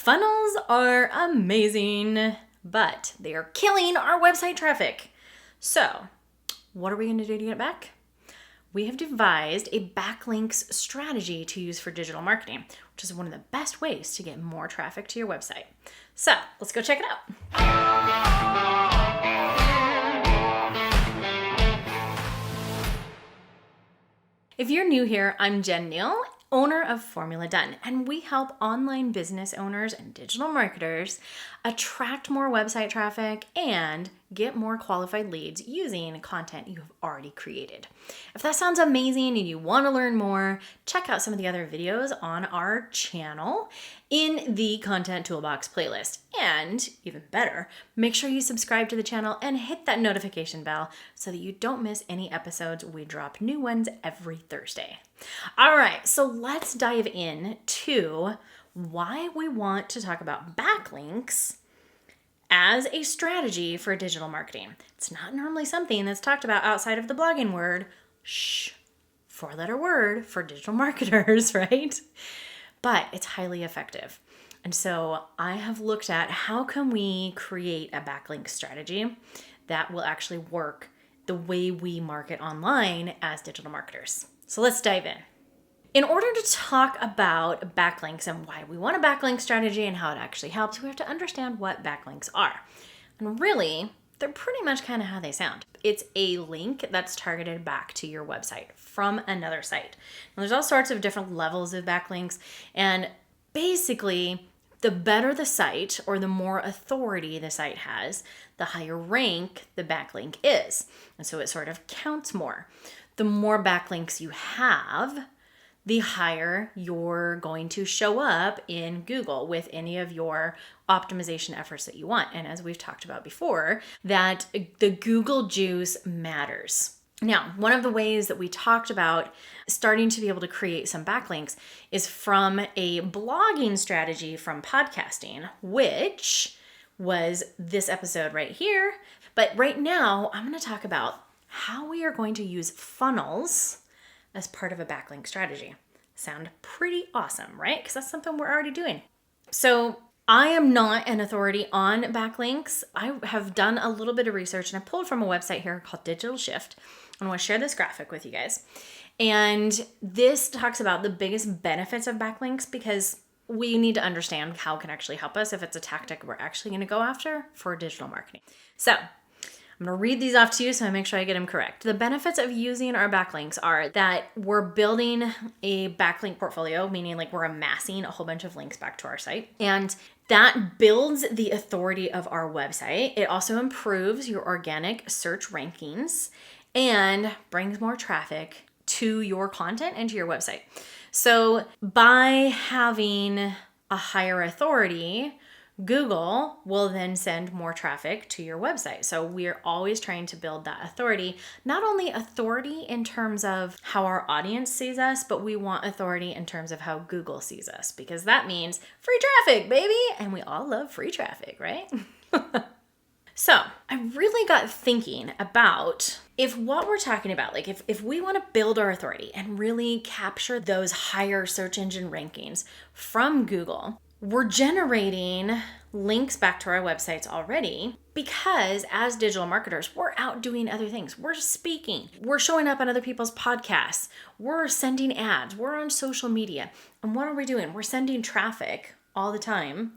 Funnels are amazing, but they are killing our website traffic. So, what are we going to do to get it back? We have devised a backlinks strategy to use for digital marketing, which is one of the best ways to get more traffic to your website. So, let's go check it out. If you're new here, I'm Jenn, owner of Formula Done, and we help online business owners and digital marketers attract more website traffic and get more qualified leads using content you have already created. If that sounds amazing and you want to learn more, check out some of the other videos on our channel in the Content Toolbox playlist. And even better, make sure you subscribe to the channel and hit that notification bell so that you don't miss any episodes. We drop new ones every Thursday. All right, so let's dive in to why we want to talk about backlinks as a strategy for digital marketing. It's not normally something that's talked about outside of the blogging word. Four-letter word for digital marketers, right? But it's highly effective. And so I have looked at how can we create a backlink strategy that will actually work the way we market online as digital marketers. So let's dive in. In order to talk about backlinks and why we want a backlink strategy and how it actually helps, we have to understand what backlinks are. And really, they're pretty much kind of how they sound. It's a link that's targeted back to your website from another site. Now, there's all sorts of different levels of backlinks, and basically, the better the site or the more authority the site has, the higher rank the backlink is. And so it sort of counts more. The more backlinks you have, the higher you're going to show up in Google with any of your optimization efforts that you want. And as we've talked about before, that the Google juice matters. Now, one of the ways that we talked about starting to be able to create some backlinks is from a blogging strategy from podcasting, which was this episode right here. But right now, I'm going to talk about how we are going to use funnels as part of a backlink strategy. Sound pretty awesome, right? Because that's something we're already doing. So I am not an authority on backlinks. I have done a little bit of research and I pulled from a website here called Digital Shift. I want to share this graphic with you guys. And this talks about the biggest benefits of backlinks because we need to understand how it can actually help us if it's a tactic we're actually going to go after for digital marketing. So I'm going to read these off to you so I make sure I get them correct. The benefits of using our backlinks are that we're building a backlink portfolio, meaning like we're amassing a whole bunch of links back to our site. And that builds the authority of our website. It also improves your organic search rankings and brings more traffic to your content and to your website. So by having a higher authority, Google will then send more traffic to your website. So we're always trying to build that authority, not only authority in terms of how our audience sees us, but we want authority in terms of how Google sees us, because that means free traffic, baby. And we all love free traffic, right? So I really got thinking about if what we're talking about, like if we want to build our authority and really capture those higher search engine rankings from Google, we're generating links back to our websites already because as digital marketers, we're out doing other things. We're speaking, we're showing up on other people's podcasts, we're sending ads, we're on social media. And what are we doing? We're sending traffic all the time.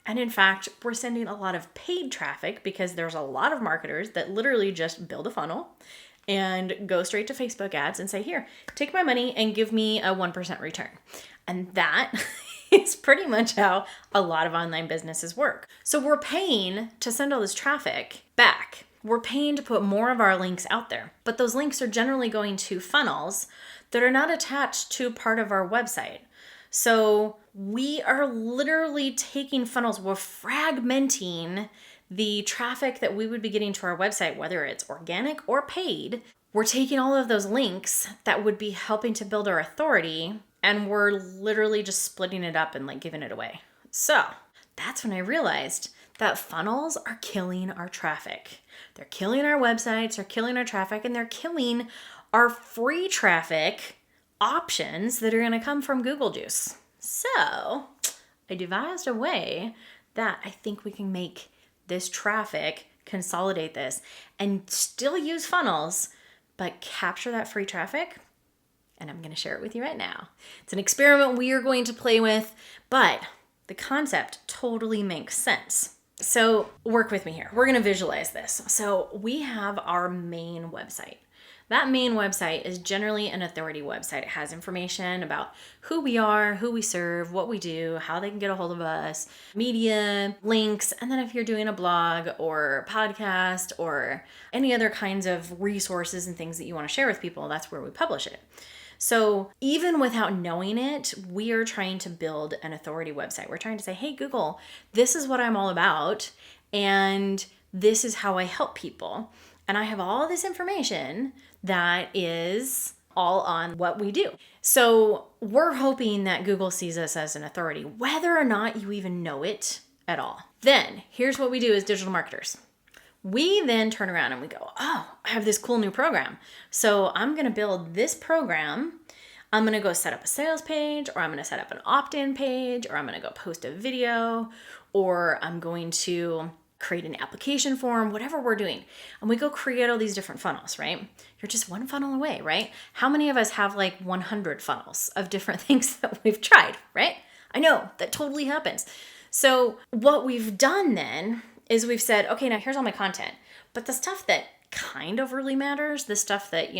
And in fact, we're sending a lot of paid traffic because there's a lot of marketers that literally just build a funnel and go straight to Facebook ads and say, here, take my money and give me a 1% return. And that is pretty much how a lot of online businesses work. So we're paying to send all this traffic back. We're paying to put more of our links out there. But those links are generally going to funnels that are not attached to part of our website. So we are literally taking funnels, we're fragmenting the traffic that we would be getting to our website, whether it's organic or paid. We're taking all of those links that would be helping to build our authority, and we're literally just splitting it up and like giving it away. So that's when I realized that funnels are killing our traffic. They're killing our websites, they're killing our traffic, and they're killing our free traffic options that are going to come from Google Juice. So I devised a way that I think we can make this traffic, consolidate this, and still use funnels, but capture that free traffic. And I'm going to share it with you right now. It's an experiment we are going to play with, but the concept totally makes sense. So work with me here. We're going to visualize this. So we have our main website. That main website is generally an authority website. It has information about who we are, who we serve, what we do, how they can get a hold of us, media, links, and then if you're doing a blog or podcast or any other kinds of resources and things that you want to share with people, that's where we publish it. So even without knowing it, we are trying to build an authority website. We're trying to say, hey, Google, this is what I'm all about, and this is how I help people. And I have all this information that is all on what we do. So we're hoping that Google sees us as an authority, whether or not you even know it at all. Then here's what we do as digital marketers. We then turn around and we go, oh, I have this cool new program. So I'm going to build this program. I'm going to go set up a sales page, or I'm going to set up an opt-in page, or I'm going to go post a video, or I'm going to create an application form, whatever we're doing. And we go create all these different funnels, right? You're just one funnel away, right? How many of us have like 100 funnels of different things that we've tried, right? I know that totally happens. So what we've done then is we've said, okay, now here's all my content, but the stuff that kind of really matters, the stuff that,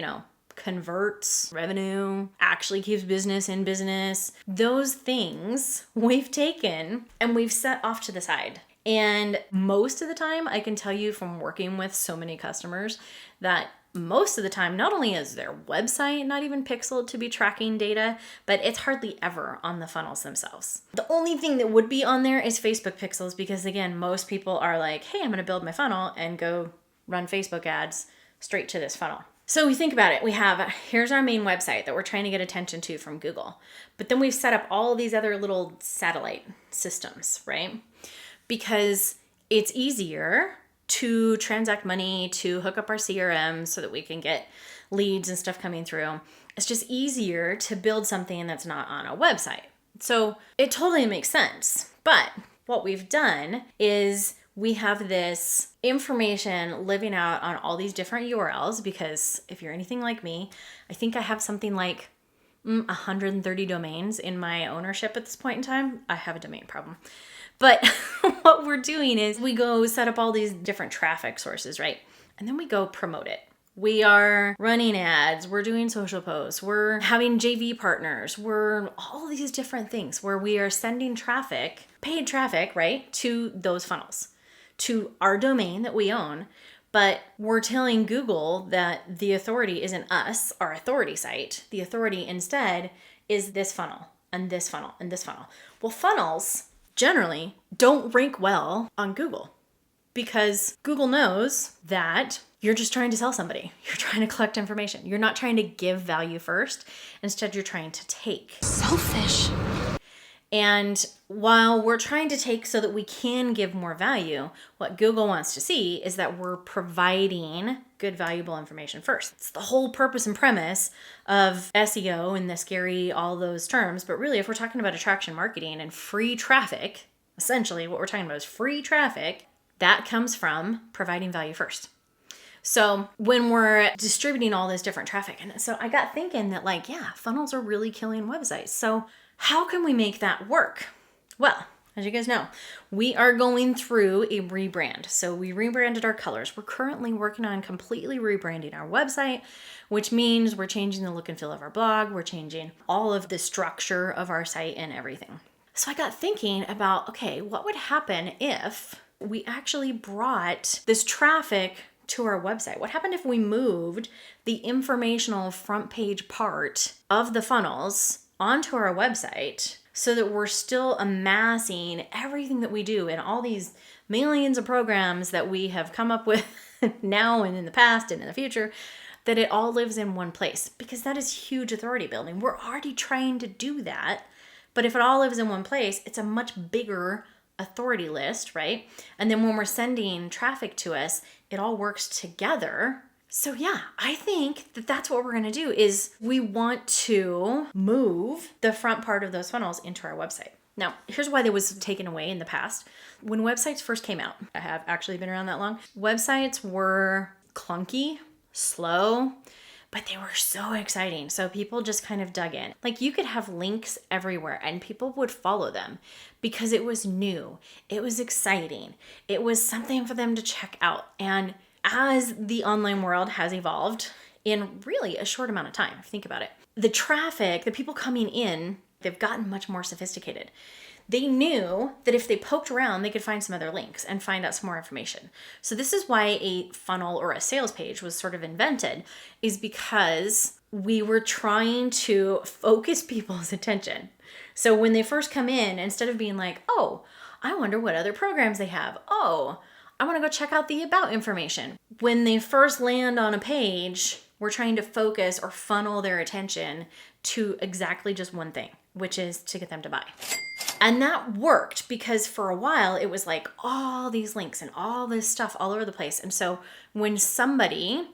converts revenue, actually keeps business in business, those things we've taken and we've set off to the side. And most of the time, I can tell you from working with so many customers that most of the time, not only is their website not even pixeled to be tracking data, but it's hardly ever on the funnels themselves. The only thing that would be on there is Facebook pixels, because again, most people are like, hey, I'm going to build my funnel and go run Facebook ads straight to this funnel. So we think about it. Here's our main website that we're trying to get attention to from Google. But then we've set up all these other little satellite systems, right? Because it's easier to transact money, to hook up our CRM so that we can get leads and stuff coming through. It's just easier to build something that's not on a website. So it totally makes sense. But what we've done is we have this information living out on all these different URLs, because if you're anything like me, I think I have something like 130 domains in my ownership at this point in time. I have a domain problem. But what we're doing is we go set up all these different traffic sources, right? And then we go promote it. We are running ads, we're doing social posts, we're having JV partners, we're all these different things where we are sending traffic, paid traffic, right, to those funnels, to our domain that we own. But we're telling Google that the authority isn't us, our authority site. The authority instead is this funnel and this funnel and this funnel. Well, funnels generally don't rank well on Google, because Google knows that you're just trying to sell somebody. You're trying to collect information. You're not trying to give value first. Instead, you're trying to take. Selfish. And while we're trying to take so that we can give more value, what Google wants to see is that we're providing good, valuable information first. It's the whole purpose and premise of SEO and the scary, all those terms. But really, if we're talking about attraction marketing and free traffic, essentially what we're talking about is free traffic. That comes from providing value first. So when we're distributing all this different traffic, and so I got thinking that funnels are really killing websites. So how can we make that work? Well, as you guys know, we are going through a rebrand. So we rebranded our colors. We're currently working on completely rebranding our website, which means we're changing the look and feel of our blog. We're changing all of the structure of our site and everything. So I got thinking about, okay, what would happen if we actually brought this traffic to our website? What happened if we moved the informational front page part of the funnels onto our website so that we're still amassing everything that we do and all these millions of programs that we have come up with now and in the past and in the future, that it all lives in one place? Because that is huge authority building. We're already trying to do that, but if it all lives in one place, it's a much bigger authority list, right? And then when we're sending traffic to us, it all works together. So yeah, I think that that's what we're going to do is we want to move the front part of those funnels into our website. Now, here's why that was taken away in the past. When websites first came out, I have actually been around that long, websites were clunky, slow, but they were so exciting. So people just kind of dug in. Like you could have links everywhere and people would follow them because it was new. It was exciting. It was something for them to check out. And as the online world has evolved in really a short amount of time, think about it. The traffic, the people coming in, they've gotten much more sophisticated. They knew that if they poked around, they could find some other links and find out some more information. So this is why a funnel or a sales page was sort of invented, is because we were trying to focus people's attention. So when they first come in, instead of being like, oh, I wonder what other programs they have. Oh, I want to go check out the about information. When they first land on a page, we're trying to focus or funnel their attention to exactly just one thing, which is to get them to buy. And that worked because for a while it was like all these links and all this stuff all over the place. And so when somebody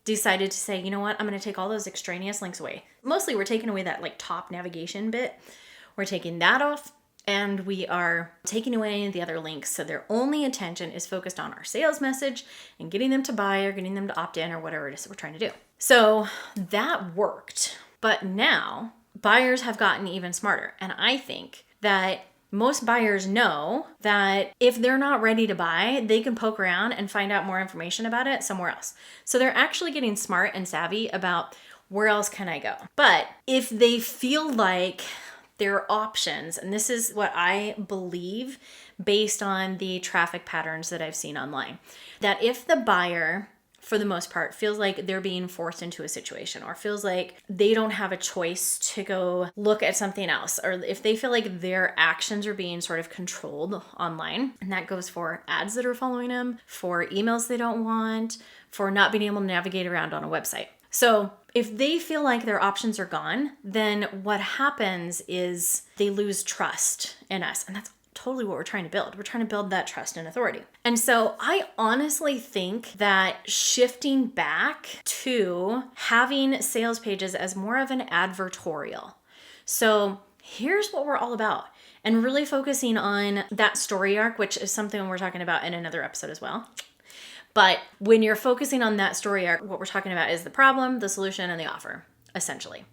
decided to say, you know what, I'm going to take all those extraneous links away. Mostly we're taking away that like top navigation bit. We're taking that off and we are taking away the other links. So their only attention is focused on our sales message and getting them to buy or getting them to opt in or whatever it is that we're trying to do. So that worked. But now buyers have gotten even smarter. And I think that most buyers know that if they're not ready to buy, they can poke around and find out more information about it somewhere else. So they're actually getting smart and savvy about where else can I go. But if they feel like their options, and this is what I believe based on the traffic patterns that I've seen online, that if the buyer, for the most part, feels like they're being forced into a situation or feels like they don't have a choice to go look at something else, or if they feel like their actions are being sort of controlled online, and that goes for ads that are following them, for emails they don't want, for not being able to navigate around on a website. So if they feel like their options are gone, then what happens is they lose trust in us. And that's totally what we're trying to build. We're trying to build that trust and authority. And so I honestly think that shifting back to having sales pages as more of an advertorial. So here's what we're all about, and really focusing on that story arc, which is something we're talking about in another episode as well. But when you're focusing on that story arc, what we're talking about is the problem, the solution, and the offer, essentially.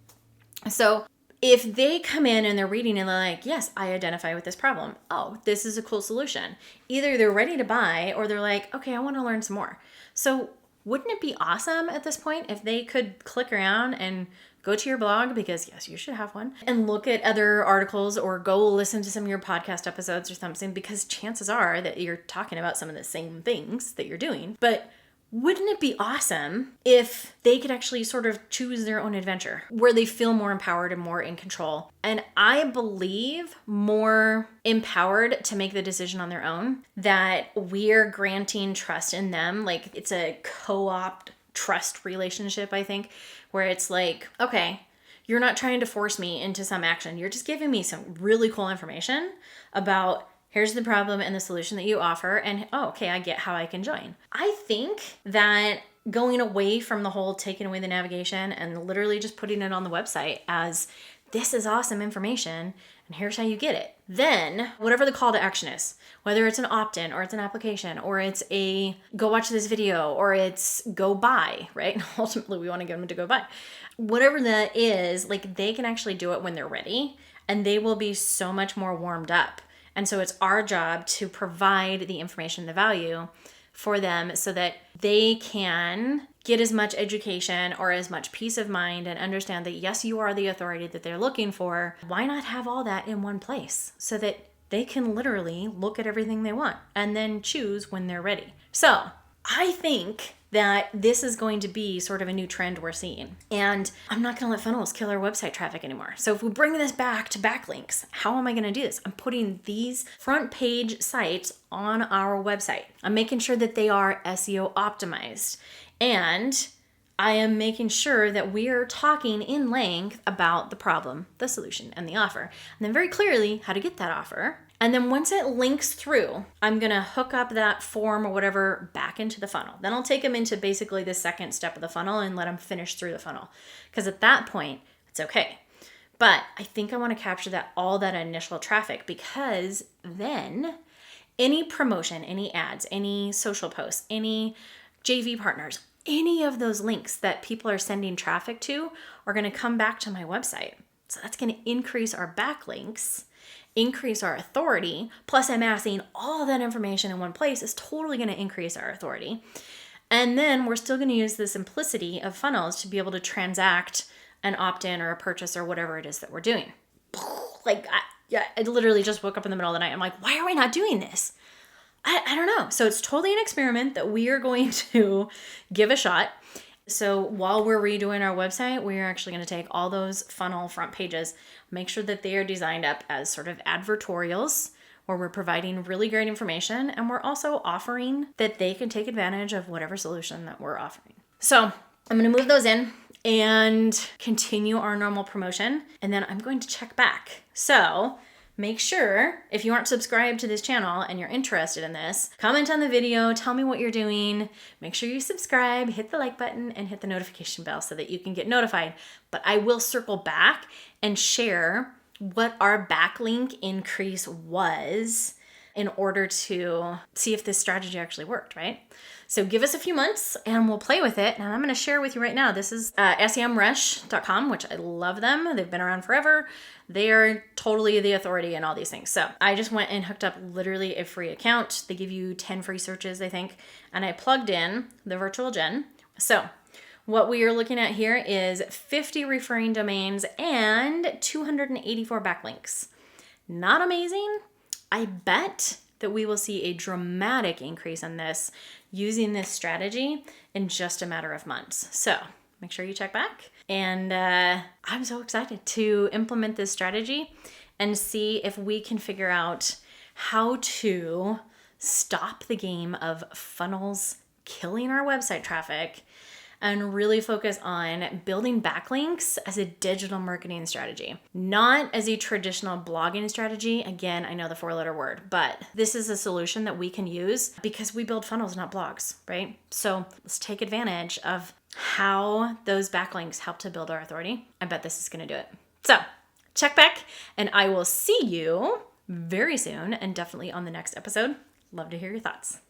So if they come in and they're reading and they're like, yes, I identify with this problem. Oh, this is a cool solution. Either they're ready to buy or they're like, okay, I want to learn some more. So wouldn't it be awesome at this point if they could click around and go to your blog, because yes, you should have one, and look at other articles or go listen to some of your podcast episodes or something, because chances are that you're talking about some of the same things that you're doing. But wouldn't it be awesome if they could actually sort of choose their own adventure where they feel more empowered and more in control? And I believe more empowered to make the decision on their own, that we're granting trust in them. Like it's a co-op trust relationship, I think, where it's like, okay, you're not trying to force me into some action. You're just giving me some really cool information about here's the problem and the solution that you offer. And oh, okay, I get how I can join. I think that going away from the whole taking away the navigation and literally just putting it on the website as this is awesome information and here's how you get it. Then whatever the call to action is, whether it's an opt-in or it's an application or it's a go watch this video or it's go buy, right? Ultimately, we want to get them to go buy. Whatever that is, like they can actually do it when they're ready and they will be so much more warmed up. And so it's our job to provide the information, the value for them so that they can get as much education or as much peace of mind and understand that, yes, you are the authority that they're looking for. Why not have all that in one place so that they can literally look at everything they want and then choose when they're ready? So I think that this is going to be sort of a new trend we're seeing. And I'm not going to let funnels kill our website traffic anymore. So if we bring this back to backlinks, how am I going to do this? I'm putting these front page sites on our website. I'm making sure that they are SEO optimized. And I am making sure that we are talking in length about the problem, the solution, and the offer. And then very clearly how to get that offer. And then once it links through, I'm going to hook up that form or whatever back into the funnel. Then I'll take them into basically the second step of the funnel and let them finish through the funnel. Because at that point, it's okay. But I think I want to capture all that initial traffic, because then any promotion, any ads, any social posts, any JV partners, any of those links that people are sending traffic to are going to come back to my website. So that's going to increase our backlinks, increase our authority. Plus, amassing all that information in one place is totally going to increase our authority. And then we're still going to use the simplicity of funnels to be able to transact an opt-in or a purchase or whatever it is that we're doing. Like, I literally just woke up in the middle of the night. I'm like, why are we not doing this? I don't know. So it's totally an experiment that we are going to give a shot. So while we're redoing our website, we are actually going to take all those funnel front pages, make sure that they are designed up as sort of advertorials, where we're providing really great information, and we're also offering that they can take advantage of whatever solution that we're offering. So I'm going to move those in and continue our normal promotion, and then I'm going to check back. So make sure, if you aren't subscribed to this channel and you're interested in this, comment on the video, tell me what you're doing. Make sure you subscribe, hit the like button, and hit the notification bell so that you can get notified. But I will circle back and share what our backlink increase was in order to see if this strategy actually worked, right? So give us a few months and we'll play with it. And I'm going to share with you right now. This is semrush.com, which I love them. They've been around forever. They are totally the authority in all these things. So I just went and hooked up literally a free account. They give you 10 free searches, I think. And I plugged in the virtual Jenn. So what we are looking at here is 50 referring domains and 284 backlinks. Not amazing? I bet that we will see a dramatic increase in this using this strategy in just a matter of months. So make sure you check back. And I'm so excited to implement this strategy and see if we can figure out how to stop the game of funnels killing our website traffic and really focus on building backlinks as a digital marketing strategy, not as a traditional blogging strategy. Again, I know the 4-letter word, but this is a solution that we can use because we build funnels, not blogs, right? So let's take advantage of how those backlinks help to build our authority. I bet this is going to do it. So check back, and I will see you very soon, and definitely on the next episode. Love to hear your thoughts.